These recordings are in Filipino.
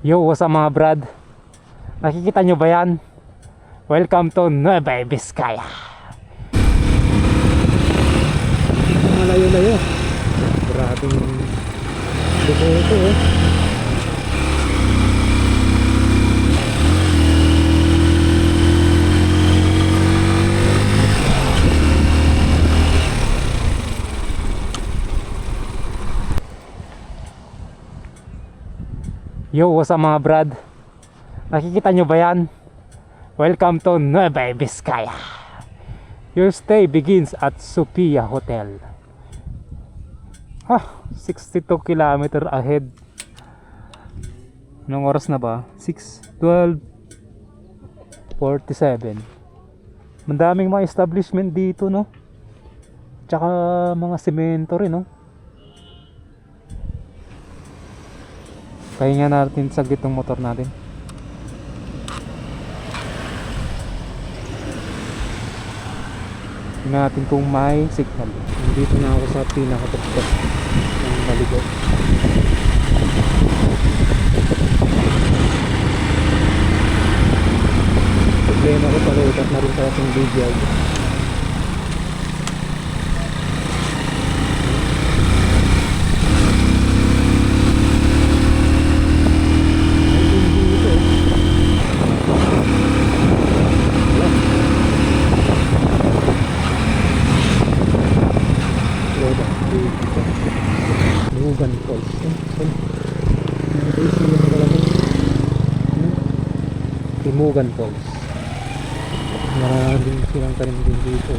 Yo, what's up mga brad? Nakikita nyo ba yan? Welcome to Nueva Vizcaya. Malayo-layo. Grabing lupo ito eh. Yo, what's up mga brad? Nakikita nyo ba yan? Welcome to Nueva Vizcaya. Your stay begins at Sophia Hotel. 62 kilometer ahead. Anong oras na ba? 6:12:47. Mandaming mga establishment dito, no? Tsaka mga semento rin, no? Pahinga natin saglit ng motor natin. Tingnan natin kung may signal. Nandito na ako sa pinakatapos ng Maligo. Problema ko pala, utat na rin pala yung video. Timugan Falls. Timugan Falls. Maraming silang tanim din dito.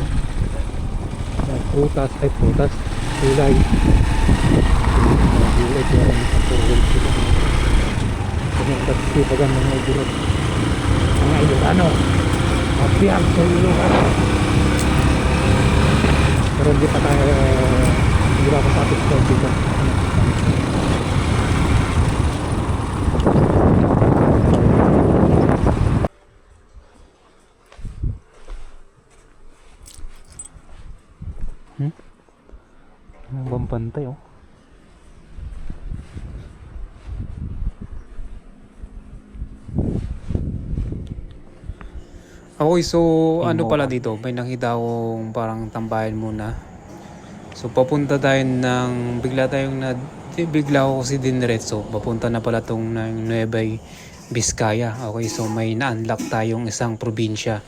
Prutas, gulay. Gulay, maraming pagkaroon sila. Kanyang pagsipagan mga idulot. Mga idulano. Mabiyag sa ilugan. Pero hindi pa tayo hindi pa ako satisfied dito. Ang bambantay oh. Okay, so ano pala dito, may nakita akong parang tambayan muna. So papunta tayo ng, bigla ako kasi diniretso. Papunta na pala tong Nueva Vizcaya. Okay, so may na-unlock tayong isang probinsya.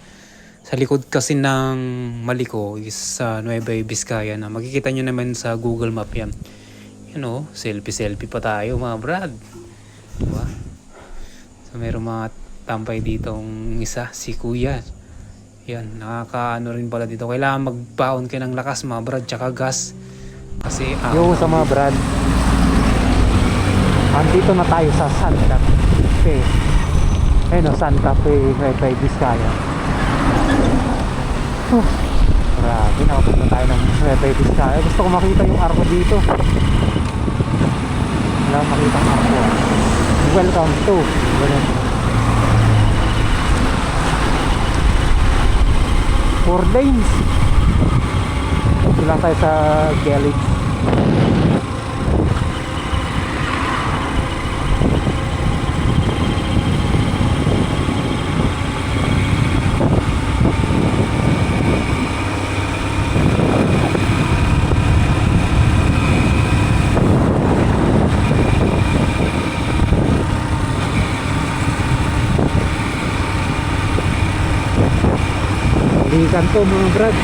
Sa likod kasi ng Malico is sa Nueva Vizcaya na. Makikita nyo naman sa Google Map yan. You know, selfie pa tayo mga brad. Diba? So mayroong mga tampay ditong isa, si Kuya. Yan, nakakaano rin pala dito. Kailangan magbaon kayo ng lakas mga brad, tsaka gas. Kasi Yo sa mga brad, andito na tayo sa Santa Fe. Ayun o, Santa Fe, Nueva Vizcaya. Grabe, nakapunta tayo ng Nueva Vizcaya. Gusto ko makita yung arko dito. Wala makita ang arko. Welcome to ganun. 4 lanes. Ito lang tayo sa Gelig. Balikan ko mga brad.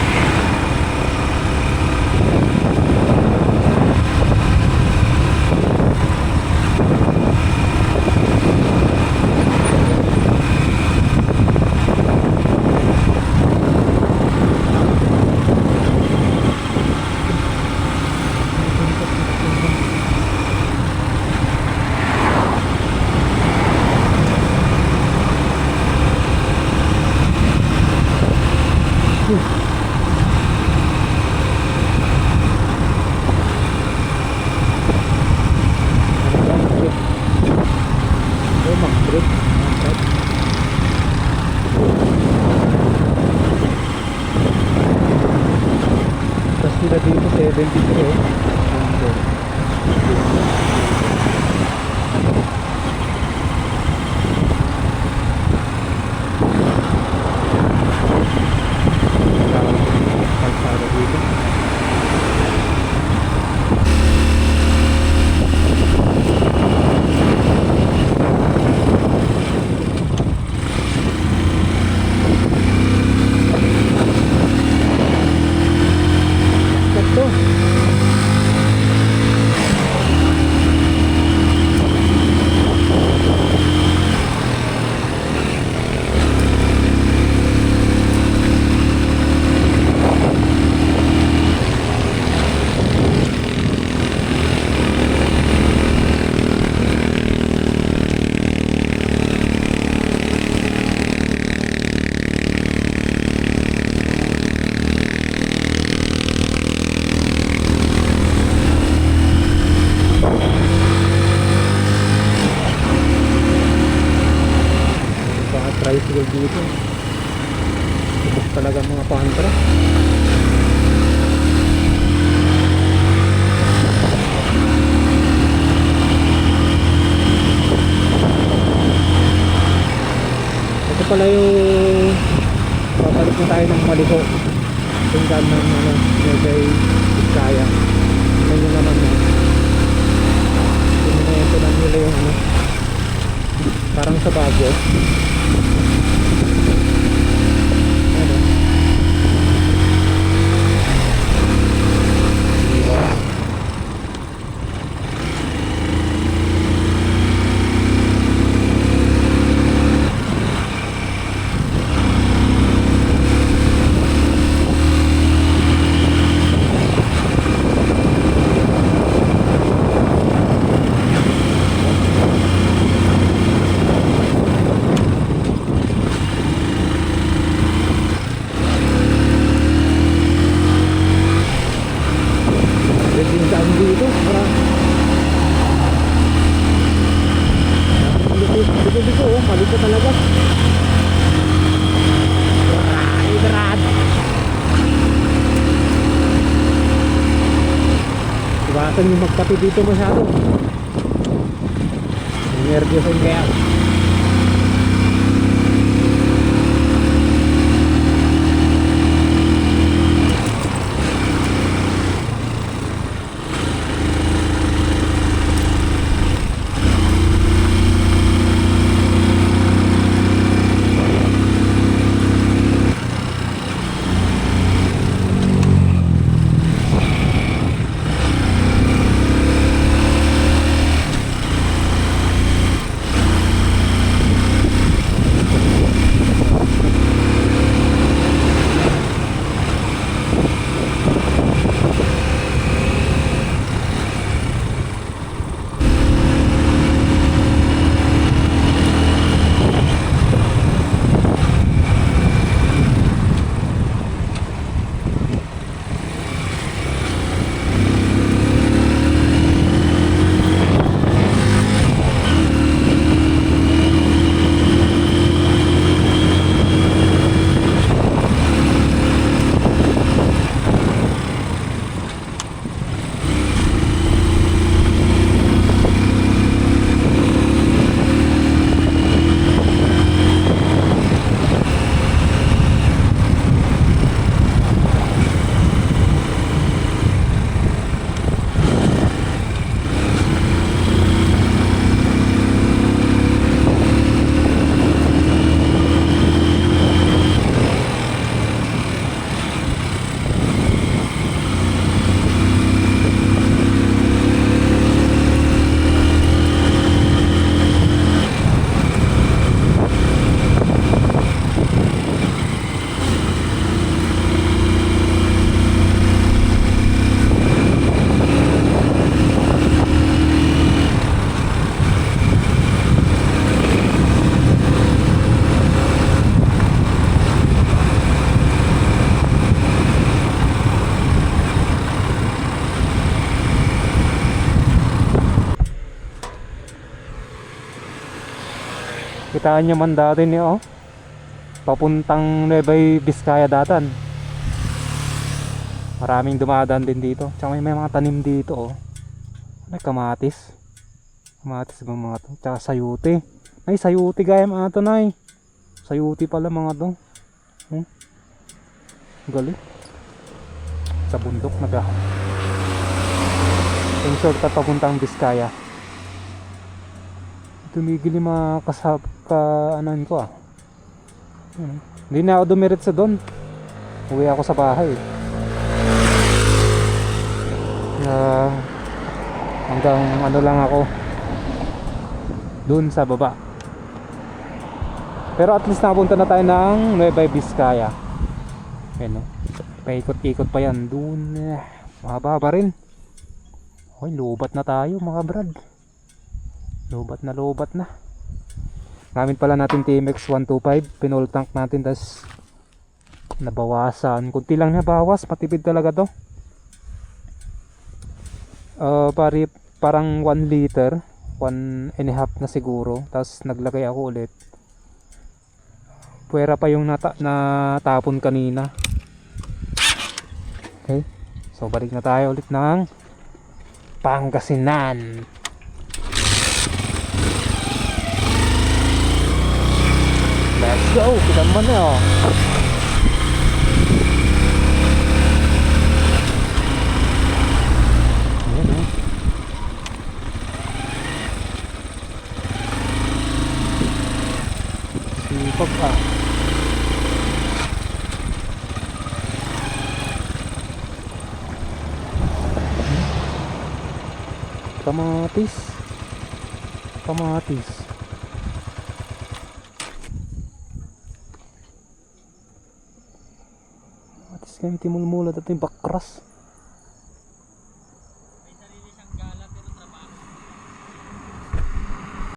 Sila dito 73. tricycle dito. Subok talaga mga pantra. Ito pala yung papalit na tayo ng Maliho. Tingnan ng Nueva Vizcaya. Tingnan nyo naman na ito lang nila yung parang sa Baguio. Maliko talaga. Ay, brad. Iwasan yung magkape dito masyado. Nervyosin kaya. Kitaan nyo man dati niyo, papuntang Nueva Vizcaya datan. Maraming dumadaan din dito. Tsaka may mga tanim dito, oh. May kamatis. Kamatis ba mga to? Tsaka sayuti. Ay, sayuti gaya mga to, nay. Sayuti pala mga to. Galing. Sa bundok naga. In short, papuntang Vizcaya. Tumigil yung mga anan ko, ah. Hindi na ako dumiretso doon. Uwi ako sa bahay. Hanggang ano lang ako doon sa baba. Pero at least napunta na tayo ng Nueva Vizcaya. Ayan, no? Paikot-ikot pa yan doon. Mahaba pa rin. Okay, lubat na tayo mga brad. Lobat na. Gamit pala natin TMX 125. Pinol tank natin, tas nabawasan. Kunti lang nabawas. Matipid talaga to. Parang 1 liter, 1.5 na siguro. Tas naglagay ako ulit. Puwera pa yung natapon kanina. Okay. So balik na tayo ulit ng Pangasinan. Let's go! Kita naman na oh. Ayan oh. Sipag ah. Kamatis. Kamatis. Kamatis kami timulmulat at yung bakras.